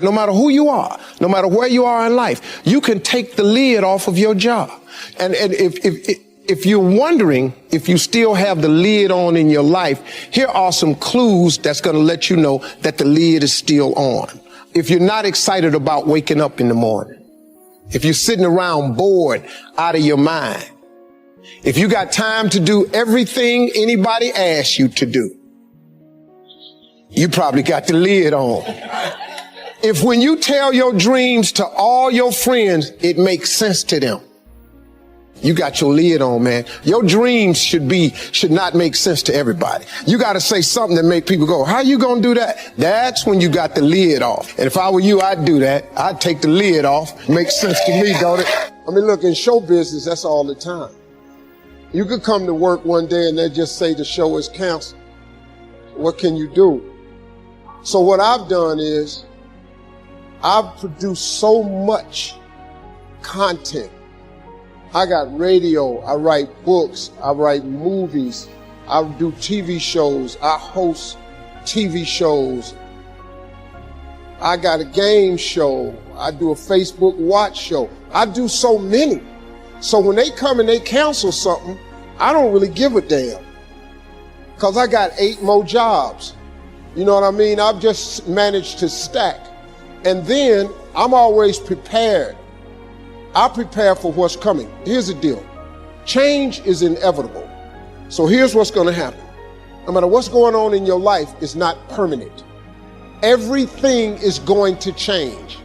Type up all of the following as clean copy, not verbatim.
No matter who you are, no matter where you are in life, you can take the lid off of your job. And if you're wondering if you still have the lid on in your life, here are some clues that's going to let you know that the lid is still on. If you're not excited about waking up in the morning, if you're sitting around bored out of your mind, if you got time to do everything anybody asks you to do, you probably got the lid on. If when you tell your dreams to all your friends, it makes sense to them, you got your lid on, man. Your dreams should not make sense to everybody. You got to say something that make people go, how you going to do that? That's when you got the lid off. And if I were you, I'd do that. I'd take the lid off. Makes sense to me, don't it? I mean, look, in show business, that's all the time. You could come to work one day and they just say the show is canceled. What can you do? So what I've done is I've produced so much content. I got radio, I write books, I write movies, I do TV shows, I host TV shows. I got a game show, I do a Facebook watch show. I do so many. So when they come and they cancel something, I don't really give a damn. Because I got 8 more jobs. You know what I mean? I've just managed to stack. And then I'm always prepared. I prepare for what's coming. Here's the deal. Change is inevitable. So here's what's going to happen. No matter what's going on in your life, it's not permanent. Everything is going to change.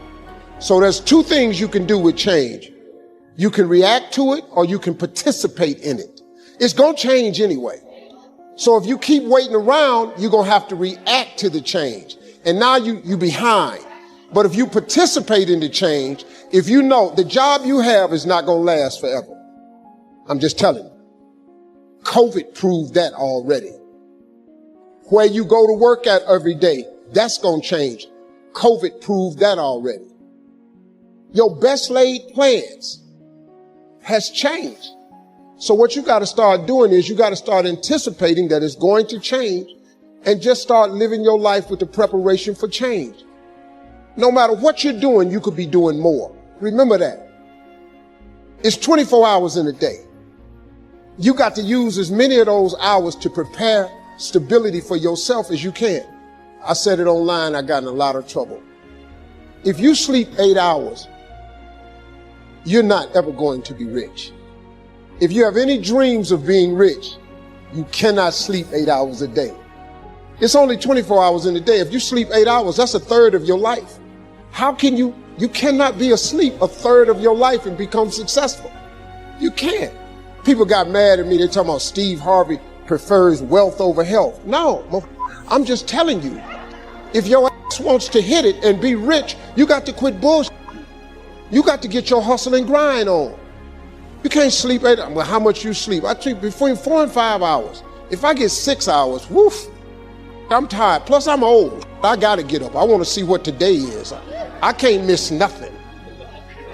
So there's 2 things you can do with change. You can react to it or you can participate in it. It's going to change anyway. So if you keep waiting around, you're going to have to react to the change. And now you're behind. But if you participate in the change, if you know the job you have is not going to last forever. I'm just telling you. COVID proved that already. Where you go to work at every day, that's going to change. COVID proved that already. Your best laid plans has changed. So what you got to start doing is you got to start anticipating that it's going to change and just start living your life with the preparation for change. No matter what you're doing, you could be doing more. Remember that. It's 24 hours in a day. You got to use as many of those hours to prepare stability for yourself as you can. I said it online, I got in a lot of trouble. If you sleep 8 hours, you're not ever going to be rich. If you have any dreams of being rich, you cannot sleep 8 hours a day. It's only 24 hours in a day. If you sleep 8 hours, that's a third of your life. How can you cannot be asleep a third of your life and become successful. You can't. People got mad at me. They're talking about Steve Harvey prefers wealth over health. No, I'm just telling you, if your ass wants to hit it and be rich, you got to quit bullshit. You got to get your hustle and grind on. You can't sleep 8 hours. Well, how much you sleep? I sleep between 4 and 5 hours. If I get 6 hours, woof, I'm tired. Plus, I'm old. I got to get up. I want to see what today is. I can't miss nothing.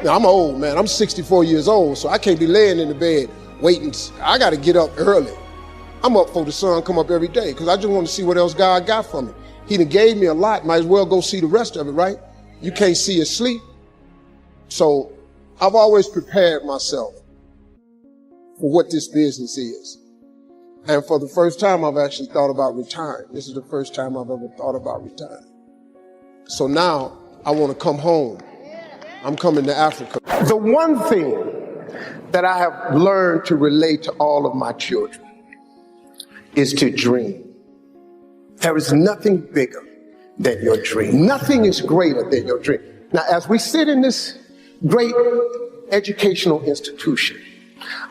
Now, I'm old, man. I'm 64 years old, so I can't be laying in the bed waiting. I got to get up early. I'm up for the sun come up every day because I just want to see what else God got for me. He done gave me a lot. Might as well go see the rest of it, right? You can't see it sleep. So I've always prepared myself for what this business is. And for the first time, I've actually thought about retiring. This is the first time I've ever thought about retiring. So now I want to come home. I'm coming to Africa. The one thing that I have learned to relate to all of my children is to dream. There is nothing bigger than your dream. Nothing is greater than your dream. Now, as we sit in this great educational institution,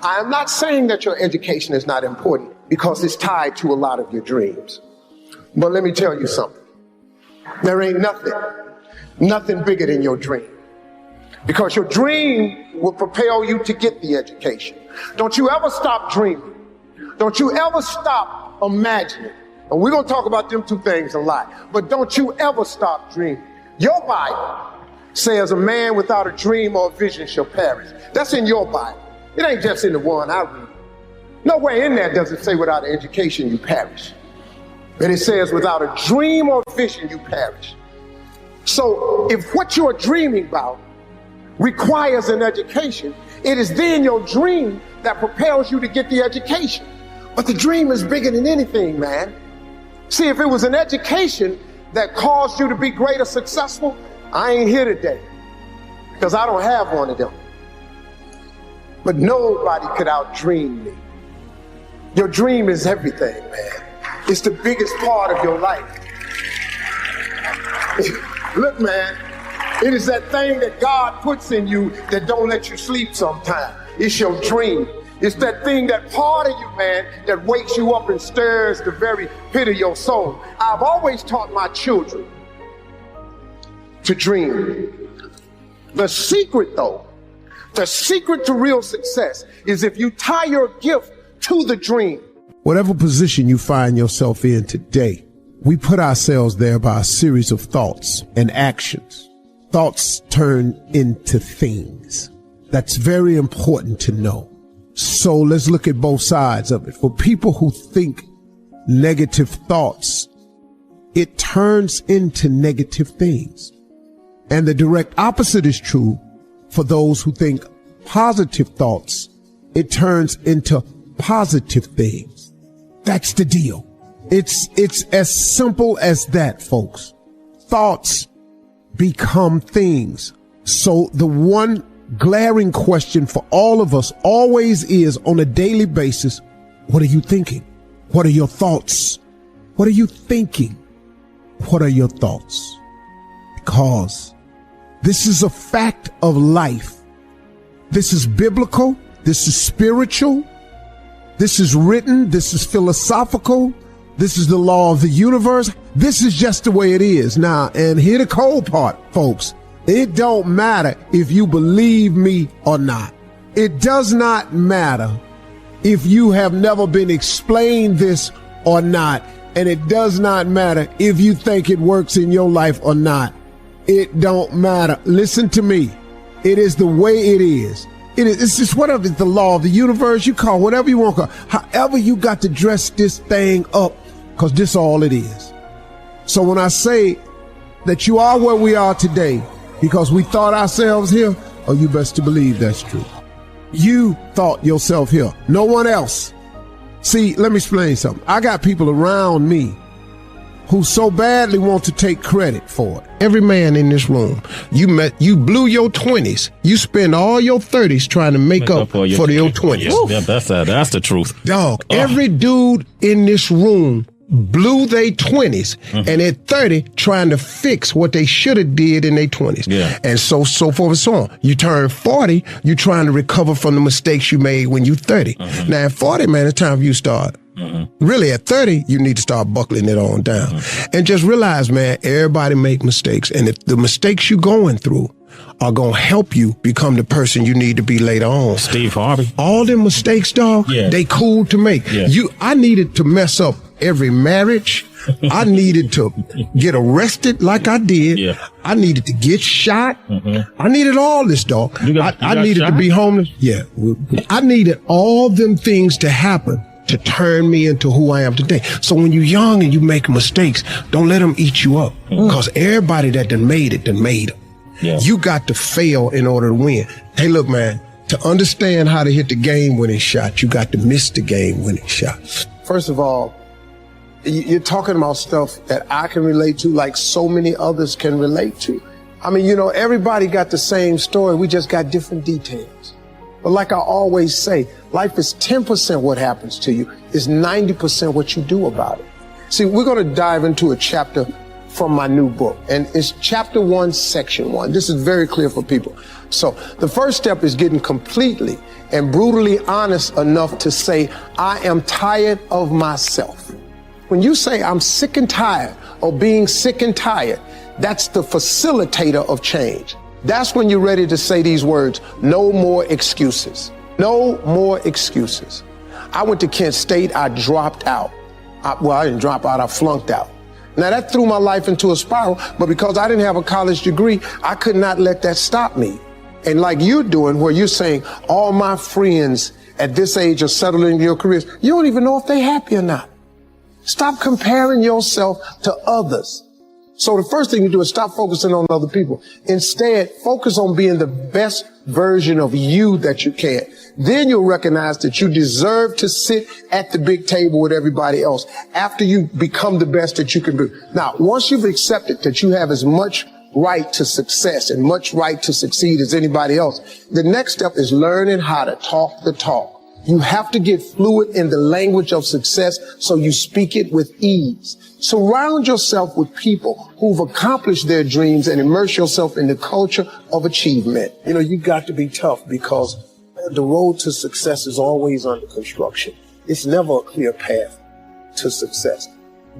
I am not saying that your education is not important because it's tied to a lot of your dreams. But let me tell you something. There ain't nothing bigger than your dream. Because your dream will propel you to get the education. Don't you ever stop dreaming. Don't you ever stop imagining. And we're going to talk about them two things a lot. But don't you ever stop dreaming. Your Bible says a man without a dream or a vision shall perish. That's in your Bible. It ain't just in the one I read. Nowhere in there does it say without an education you perish. But it says without a dream or vision you perish. So if what you're dreaming about requires an education, it is then your dream that propels you to get the education. But the dream is bigger than anything, man. See, if it was an education that caused you to be greater successful, I ain't here today because I don't have one of them. But nobody could outdream me. Your dream is everything, man. It's the biggest part of your life. Look, man, it is that thing that God puts in you that don't let you sleep sometimes. It's your dream. It's that thing, that part of you, man, that wakes you up and stirs the very pit of your soul. I've always taught my children to dream. The secret, though, the secret to real success is if you tie your gift to the dream. Whatever position you find yourself in today, we put ourselves there by a series of thoughts and actions. Thoughts turn into things. That's very important to know. So let's look at both sides of it. For people who think negative thoughts, it turns into negative things. And the direct opposite is true for those who think positive thoughts. It turns into positive things. That's the deal. It's as simple as that, folks. Thoughts become things. So the one glaring question for all of us always is, on a daily basis, what are you thinking? What are your thoughts? What are you thinking? What are your thoughts? Because this is a fact of life. This is biblical. This is spiritual. This is written. This is philosophical. This is the law of the universe. This is just the way it is. Now, and here the cold part, folks. It don't matter if you believe me or not. It does not matter if you have never been explained this or not. And it does not matter if you think it works in your life or not. It don't matter. Listen to me. It is the way it is. It's just whatever. It's the law of the universe. You call whatever you want to call. However you got to dress this thing up, because this all it is. So when I say that you are where we are today because we thought ourselves here, oh, you best to believe that's true. You thought yourself here. No one else. See, let me explain something. I got people around me who so badly want to take credit for it. Every man in this room, you blew your 20s. You spend all your 30s trying to make up for your 20s. Yeah, that's the truth. Dog, every dude in this room blew their 20s and at 30 trying to fix what they should have did in their 20s. Yeah. And so forth and so on. You turn 40, you trying to recover from the mistakes you made when you 30. Now at 40, man, it's time for you to start. Really, at 30, you need to start buckling it on down. And just realize, man, everybody make mistakes. And if the mistakes you're going through are going to help you become the person you need to be later on. Steve Harvey. All them mistakes, dog, they cool to make. Yeah. I needed to mess up every marriage. I needed to get arrested like I did. Yeah. I needed to get shot. I needed all this, dog. I needed shot? to be homeless. Yeah. I needed all them things to happen to turn me into who I am today. So when you're young and you make mistakes, don't let them eat you up. Because everybody that done made it, done made them. Yeah. You got to fail in order to win. Hey, look, man, to understand how to hit the game-winning shot, you got to miss the game-winning shot. First of all, you're talking about stuff that I can relate to like so many others can relate to. I mean, you know, everybody got the same story. We just got different details. But like I always say, life is 10% what happens to you. It's 90% what you do about it. See, we're going to dive into a chapter from my new book, and it's chapter 1, section 1. This is very clear for people. So the first step is getting completely and brutally honest enough to say, I am tired of myself. When you say I'm sick and tired of being sick and tired, that's the facilitator of change. That's when you're ready to say these words, no more excuses. No more excuses. I went to Kent State, I dropped out. I didn't drop out, I flunked out. Now that threw my life into a spiral, but because I didn't have a college degree, I could not let that stop me. And like you're doing, where you're saying all my friends at this age are settling in your careers, you don't even know if they're happy or not. Stop comparing yourself to others. So the first thing you do is stop focusing on other people. Instead, focus on being the best version of you that you can. Then you'll recognize that you deserve to sit at the big table with everybody else after you become the best that you can be. Now, once you've accepted that you have as much right to success and much right to succeed as anybody else, the next step is learning how to talk the talk. You have to get fluid in the language of success so you speak it with ease. Surround yourself with people who've accomplished their dreams and immerse yourself in the culture of achievement. You know, you got to be tough because the road to success is always under construction. It's never a clear path to success.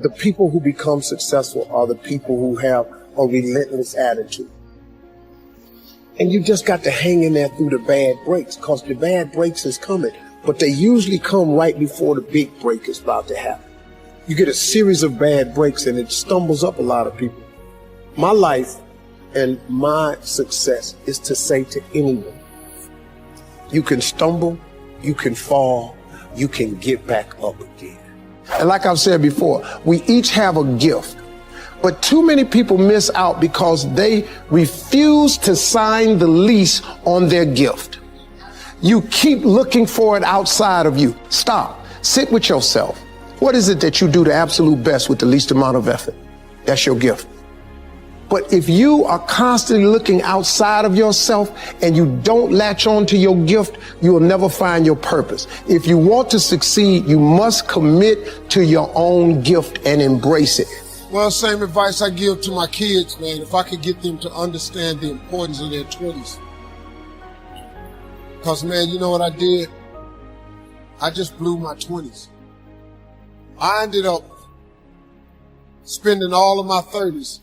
The people who become successful are the people who have a relentless attitude. And you just got to hang in there through the bad breaks, because the bad breaks is coming. But they usually come right before the big break is about to happen. You get a series of bad breaks and it stumbles up a lot of people. My life and my success is to say to anyone, you can stumble, you can fall, you can get back up again. And like I've said before, we each have a gift. But too many people miss out because they refuse to sign the lease on their gift. You keep looking for it outside of you. Stop. Sit with yourself. What is it that you do the absolute best with the least amount of effort? That's your gift. But if you are constantly looking outside of yourself and you don't latch on to your gift, you will never find your purpose. If you want to succeed, you must commit to your own gift and embrace it. Well, same advice I give to my kids, man. If I could get them to understand the importance of their 20s. Because, man, you know what I did? I just blew my 20s. I ended up spending all of my 30s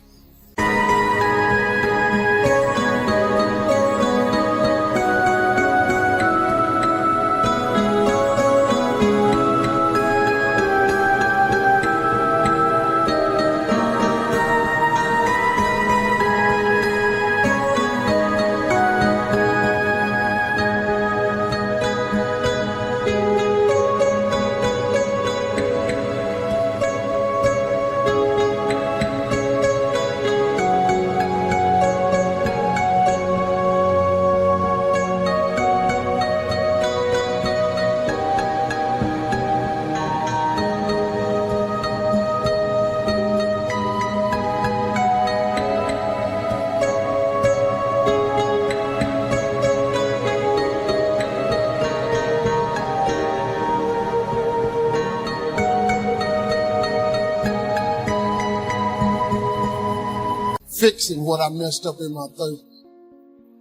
fixing what I messed up in my 30s.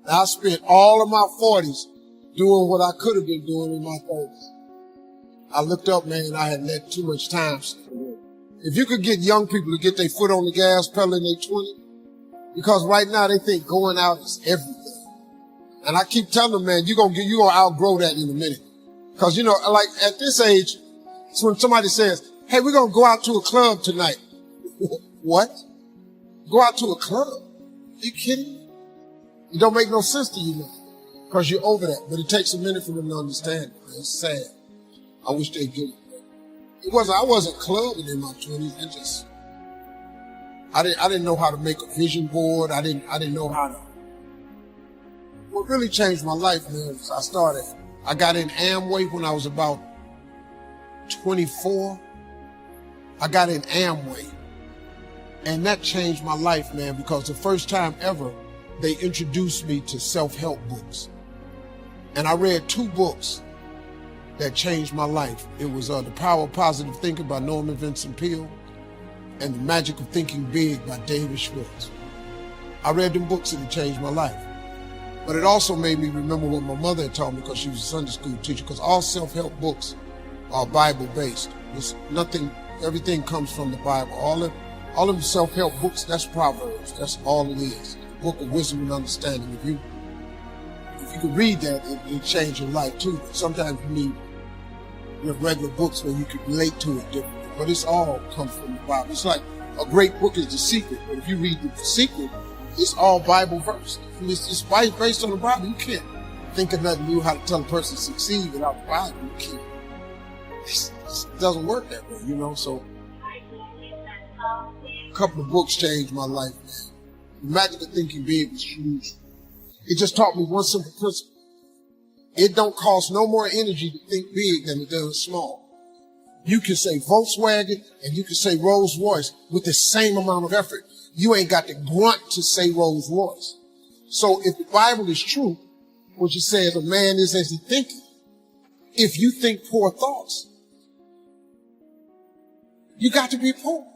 I spent all of my 40s doing what I could have been doing in my 30s. I looked up, man, I had let too much time slip away. If you could get young people to get their foot on the gas pedal in their 20s, because right now they think going out is everything. And I keep telling them, man, you're gonna outgrow that in a minute. Because, you know, like at this age, it's when somebody says, hey, we're gonna go out to a club tonight. What? Go out to a club? Are you kidding me? It don't make no sense to you now, because you're over that. But it takes a minute for them to understand it. It's sad. I wish they'd get it. I wasn't clubbing in my 20s. It just, I didn't know how to make a vision board. I didn't know how to. What really changed my life, man, was I got in Amway when I was about 24. I got in Amway. And that changed my life, man, because the first time ever, they introduced me to self-help books. And I read 2 books that changed my life. It was The Power of Positive Thinking by Norman Vincent Peale and The Magic of Thinking Big by David Schwartz. I read them books and it changed my life. But it also made me remember what my mother had taught me, because she was a Sunday school teacher, because all self-help books are Bible-based. Everything comes from the Bible. All of the self-help books, that's Proverbs. That's all it is. The book of wisdom and understanding. If you could read that, it'll change your life too. But sometimes you need regular books where you can relate to it differently. But it's all comes from the Bible. It's like a great book is The Secret. But if you read The Secret, it's all Bible verse. It's based on the Bible. You can't think of nothing new how to tell a person to succeed without the Bible. You can't. It doesn't work that way, you know. So A couple of books changed my life, man. Imagine the Thinking Big was huge. It just taught me one simple principle. It don't cost no more energy to think big than it does small. You can say Volkswagen and you can say Rolls Royce with the same amount of effort. You ain't got to grunt to say Rolls Royce. So if the Bible is true, which it says a man is as he thinketh, if you think poor thoughts, you got to be poor.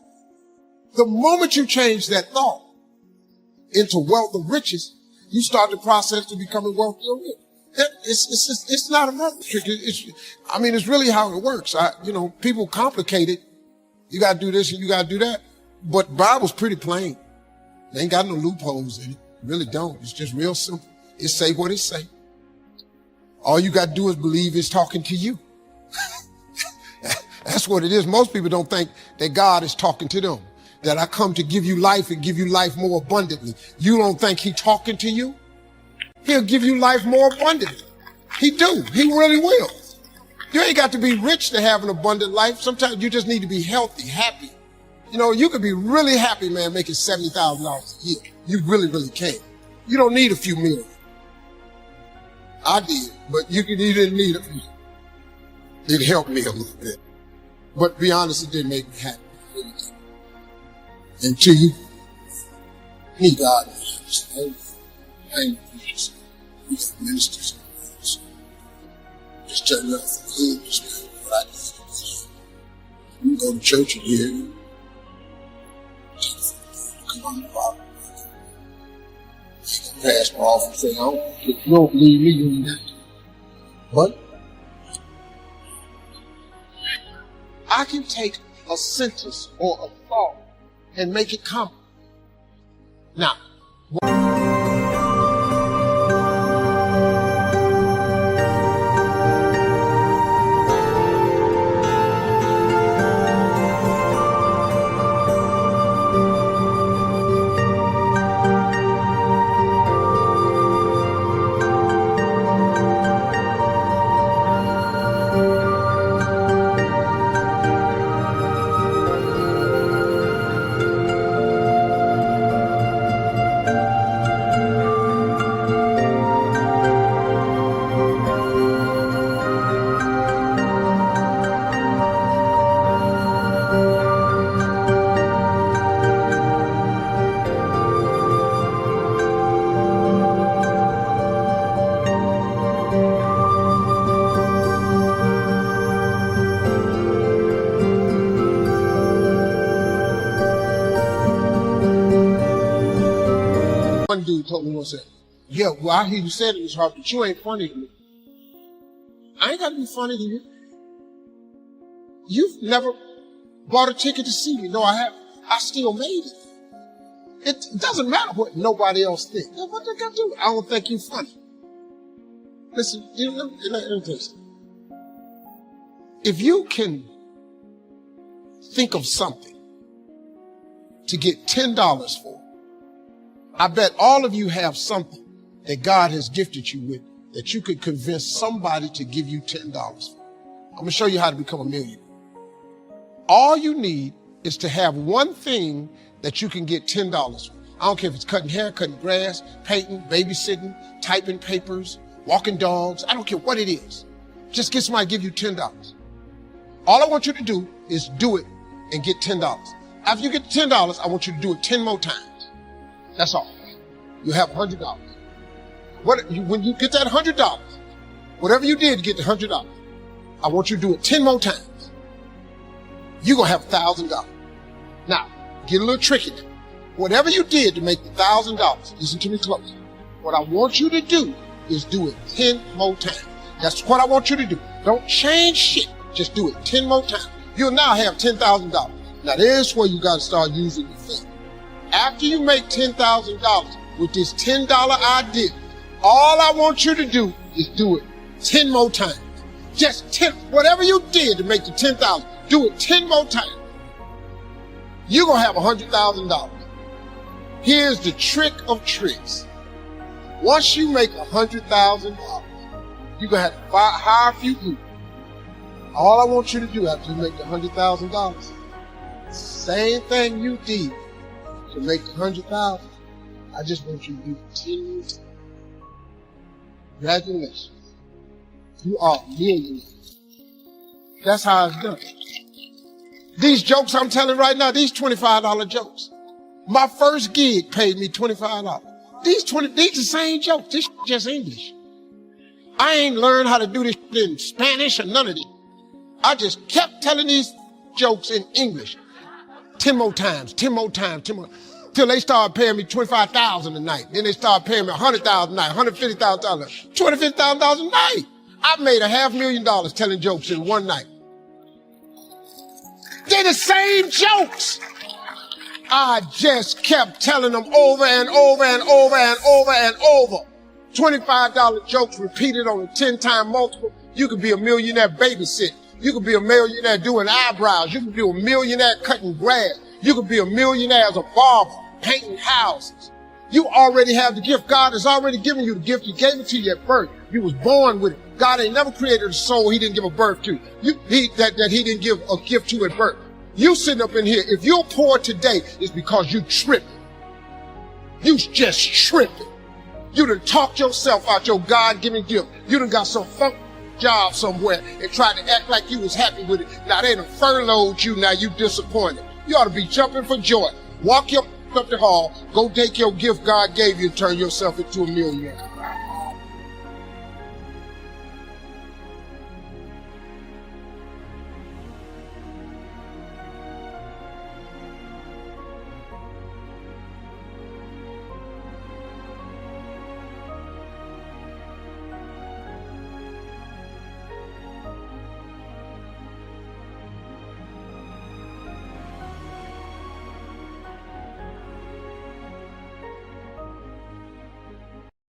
The moment you change that thought into wealth of riches, you start the process to becoming wealthy or rich. It's not a math trick. It's really how it works. People complicate it. You got to do this and you got to do that. But the Bible's pretty plain. They ain't got no loopholes in it. Really don't. It's just real simple. It say what it say. All you got to do is believe it's talking to you. That's what it is. Most people don't think that God is talking to them. That I come to give you life and give you life more abundantly. You don't think He's talking to you? He'll give you life more abundantly. He do. He really will. You ain't got to be rich to have an abundant life. Sometimes you just need to be healthy, happy. You could be really happy, man, making $70,000 a year. You really, really can. You don't need a few million. I did, but you didn't need a few. It helped me a little bit. But to be honest, it didn't make me happy. It really didn't. Until you need God. I ain't preachers. We got ministers. Just tell you out for the hood, just what I do. You go to church and hear you. Come on the Bible. You can pass my off and say, if you don't believe me, you ain't got to. But I can take a sentence or a thought and make it common. Now, one dude told me once, yeah, well, I hear you said it was hard, but you ain't funny to me. I ain't got to be funny to you. You've never bought a ticket to see me. No, I haven't. I still made it. It doesn't matter what nobody else thinks. What they got to do? I don't think you're funny. Listen, if you can think of something to get $10 for, I bet all of you have something that God has gifted you with that you could convince somebody to give you $10 for. I'm going to show you how to become a millionaire. All you need is to have one thing that you can get $10 for. I don't care if it's cutting hair, cutting grass, painting, babysitting, typing papers, walking dogs. I don't care what it is. Just get somebody to give you $10. All I want you to do is do it and get $10. After you get $10, I want you to do it 10 more times. That's all. You have $100. When you get that $100, whatever you did to get the $100, I want you to do it 10 more times. You're going to have $1,000. Now, get a little tricky now. Whatever you did to make the $1,000, listen to me close. What I want you to do is do it 10 more times. That's what I want you to do. Don't change shit. Just do it 10 more times. You'll now have $10,000. Now, there's where you got to start using your faith. After you make $10,000 with this $10 idea, all I want you to do is do it 10 more times. Just 10, whatever you did to make the 10,000, do it 10 more times. You're going to have $100,000. Here's the trick of tricks. Once you make $100,000, you're going to have to hire a few people. All I want you to do after you make the $100,000 Same thing you did to make 100,000. I just want you to do 10 times. Congratulations. You are a millionaire. That's how it's done. These jokes I'm telling right now, these $25 jokes. My first gig paid me $25. These the same jokes. This just English. I ain't learned how to do this in Spanish or none of this. I just kept telling these jokes in English. 10 more times, 10 more times, 10 more. Till they started paying me $25,000 a night. Then they started paying me $100,000 a night, $150,000, $250,000 a night. I made $500,000 telling jokes in one night. They're the same jokes. I just kept telling them over and over and over and over and over. $25 jokes repeated on a 10-time multiple. You could be a millionaire babysitting. You could be a millionaire doing eyebrows. You could be a millionaire cutting grass. You could be a millionaire as a barber, painting houses. You already have the gift. God has already given you the gift. He gave it to you at birth. You was born with it. God ain't never created a soul he didn't give a birth to. That he didn't give a gift to at birth. You sitting up in here, if you're poor today, it's because you tripping. You just tripping. You done talked yourself out your God-given gift. You done got some funk job somewhere and tried to act like you was happy with it. Now they done furloughed you, now you disappointed. You ought to be jumping for joy. Walk your up the hall, go take your gift God gave you and turn yourself into a millionaire.